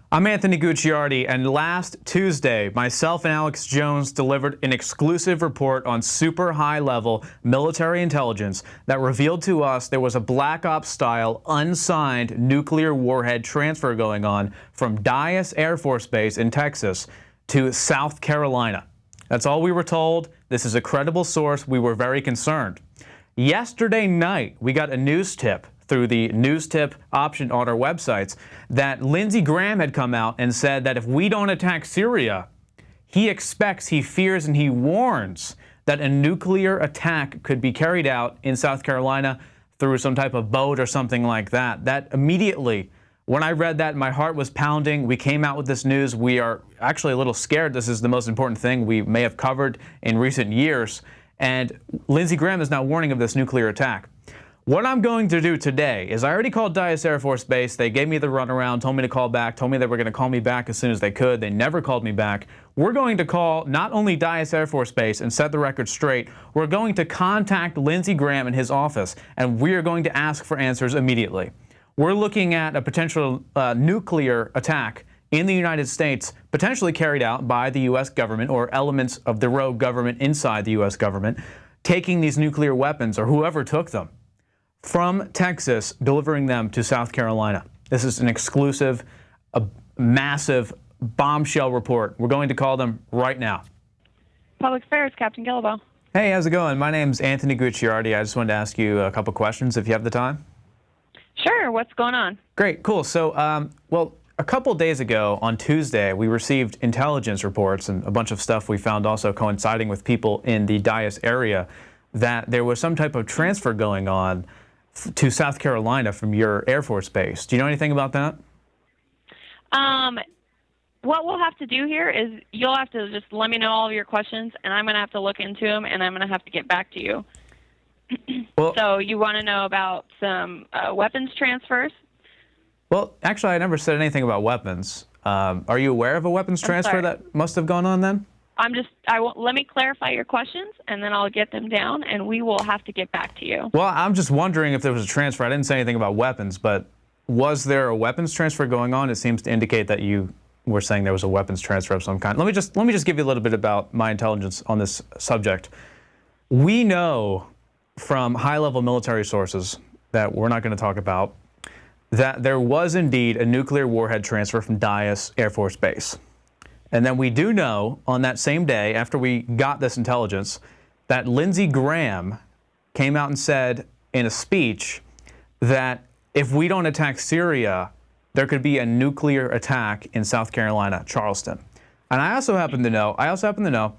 I'm Anthony Gucciardi, and last Tuesday, myself and Alex Jones delivered an exclusive report on super high-level military intelligence that revealed to us there was a Black Ops-style, unsigned nuclear warhead transfer going on from Dyess Air Force Base in Texas to South Carolina. That's all we were told. This is a credible source. We were very concerned. Yesterday night, we got a news tip through the news tip option on our websites that Lindsay Graham had come out and said that if we don't attack Syria, he expects, he fears, and he warns that a nuclear attack could be carried out in South Carolina through some type of boat or something like that. That immediately, when I read that, my heart was pounding. We came out with this news. We are actually a little scared. This is the most important thing we may have covered in recent years. And Lindsay Graham is now warning of this nuclear attack. What I'm going to do today is I already called Dyess Air Force Base. They gave me the runaround, told me to call back, told me they were going to call me back as soon as they could. They never called me back. We're going to call not only Dyess Air Force Base and set the record straight, we're going to contact Lindsay Graham in his office, and we are going to ask for answers immediately. We're looking at a potential nuclear attack in the United States, potentially carried out by the U.S. government or elements of the rogue government inside the U.S. government, taking these nuclear weapons, or whoever took them, from Texas, delivering them to South Carolina. This is an exclusive, a massive bombshell report. We're going to call them right now. Public Affairs, Captain Gillibo. Hey, how's it going? My name's Anthony Gucciardi. I just wanted to ask you a couple questions if you have the time. Sure, what's going on? Great, cool. So, well, a couple days ago on Tuesday, we received intelligence reports and a bunch of stuff we found also coinciding with people in the Dyess area that there was some type of transfer going on to South Carolina from your Air Force base. Do you know anything about that? What we'll have to do here is you'll have to just let me know all of your questions, and I'm going to have to look into them, and I'm going to have to get back to you. Well, so you want to know about some weapons transfers? Well, actually, I never said anything about weapons. Are you aware of a weapons transfer that must have gone on then? Let me clarify your questions, and then I'll get them down, and we will have to get back to you. Well, I'm just wondering if there was a transfer. I didn't say anything about weapons, but was there a weapons transfer going on? It seems to indicate that you were saying there was a weapons transfer of some kind. Let me just give you a little bit about my intelligence on this subject. We know from high-level military sources that we're not going to talk about that there was indeed a nuclear warhead transfer from Dyess Air Force Base. And then we do know on that same day, after we got this intelligence, that Lindsay Graham came out and said in a speech that if we don't attack Syria, there could be a nuclear attack in South Carolina, Charleston. And I also happen to know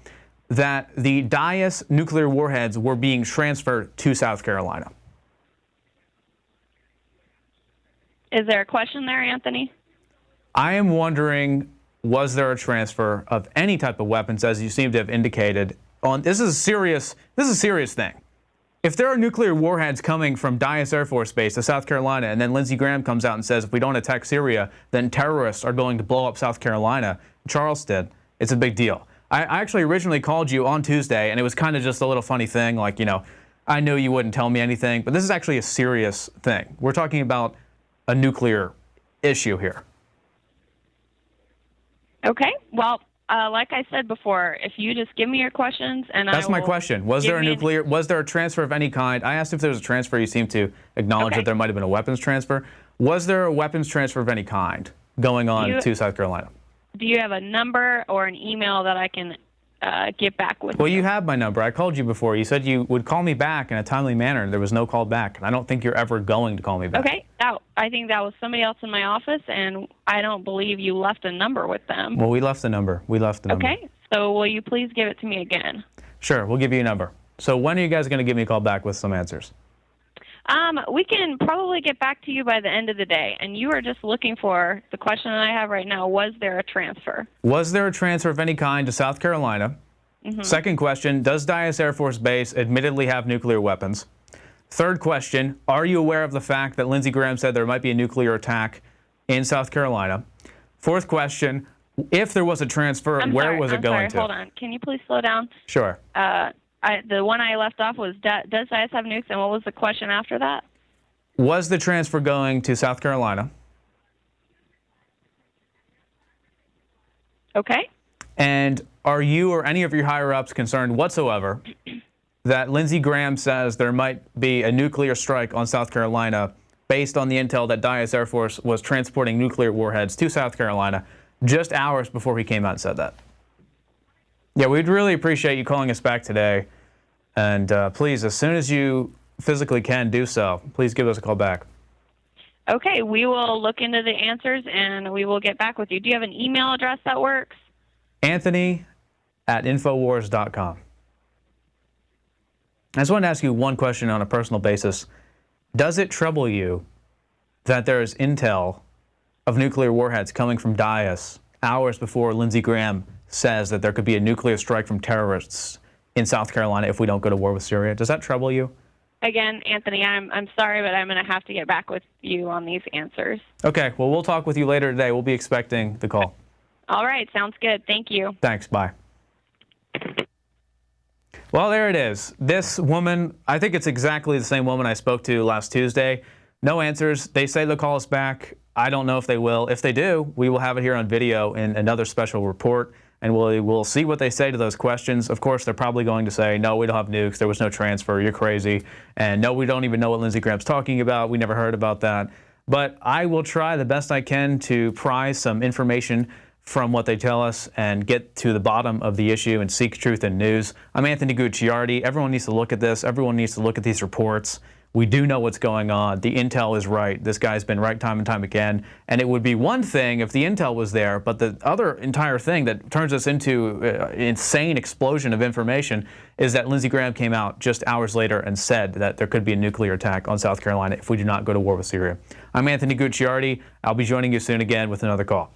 that the Dyess nuclear warheads were being transferred to South Carolina. Is there a question there, Anthony? I am wondering, was there a transfer of any type of weapons, as you seem to have indicated? This is a serious thing. If there are nuclear warheads coming from Dyess Air Force Base to South Carolina, and then Lindsey Graham comes out and says, if we don't attack Syria, then terrorists are going to blow up South Carolina, Charleston, it's a big deal. I actually originally called you on Tuesday, and it was kind of just a little funny thing, like, you know, I knew you wouldn't tell me anything, but this is actually a serious thing. We're talking about a nuclear issue here. Okay. Well, like I said before, if you just give me your questions, and that's my question. Was there a transfer of any kind? I asked if there was a transfer. You seem to acknowledge that there might have been a weapons transfer. Was there a weapons transfer of any kind going on to South Carolina? Do you have a number or an email that I can get back with you? Well, you have my number. I called you before. You said you would call me back in a timely manner, and there was no call back. And I don't think you're ever going to call me back. Okay. I think that was somebody else in my office, and I don't believe you left a number with them. Well, we left the number. Okay. So will you please give it to me again? Sure. We'll give you a number. So when are you guys going to give me a call back with some answers? We can probably get back to you by the end of the day. And you are just looking for the question that I have right now. Was there a transfer? Was there a transfer of any kind to South Carolina? Mm-hmm. Second question, does Dyess Air Force Base admittedly have nuclear weapons? Third question, are you aware of the fact that Lindsey Graham said there might be a nuclear attack in South Carolina? Fourth question, if there was a transfer, where was it going to? Hold on. Can you please slow down? Sure. The one I left off was, does Dyess have nukes, and what was the question after that? Was the transfer going to South Carolina? Okay. And are you or any of your higher-ups concerned whatsoever that Lindsay Graham says there might be a nuclear strike on South Carolina based on the intel that Dyess Air Force was transporting nuclear warheads to South Carolina just hours before he came out and said that? Yeah, we'd really appreciate you calling us back today. And please, as soon as you physically can do so, please give us a call back. Okay, we will look into the answers and we will get back with you. Do you have an email address that works? Anthony@infowars.com. I just wanted to ask you one question on a personal basis. Does it trouble you that there is intel of nuclear warheads coming from Dyess hours before Lindsey Graham says that there could be a nuclear strike from terrorists in South Carolina if we don't go to war with Syria? Does that trouble you? Again, Anthony, I'm sorry, but I'm going to have to get back with you on these answers. Okay, well, we'll talk with you later today. We'll be expecting the call. All right, sounds good. Thank you. Thanks, bye. Well, there it is. This woman, I think it's exactly the same woman I spoke to last Tuesday. No answers. They say they'll call us back. I don't know if they will. If they do, we will have it here on video in another special report, and we'll see what they say to those questions. Of course, they're probably going to say, no, we don't have nukes. There was no transfer. You're crazy. And no, we don't even know what Lindsey Graham's talking about. We never heard about that. But I will try the best I can to pry some information from what they tell us and get to the bottom of the issue and seek truth in news. I'm Anthony Gucciardi. Everyone needs to look at this. Everyone needs to look at these reports. We do know what's going on. The intel is right. This guy's been right time and time again. And it would be one thing if the intel was there, but the other entire thing that turns us into an insane explosion of information is that Lindsey Graham came out just hours later and said that there could be a nuclear attack on South Carolina if we do not go to war with Syria. I'm Anthony Gucciardi. I'll be joining you soon again with another call.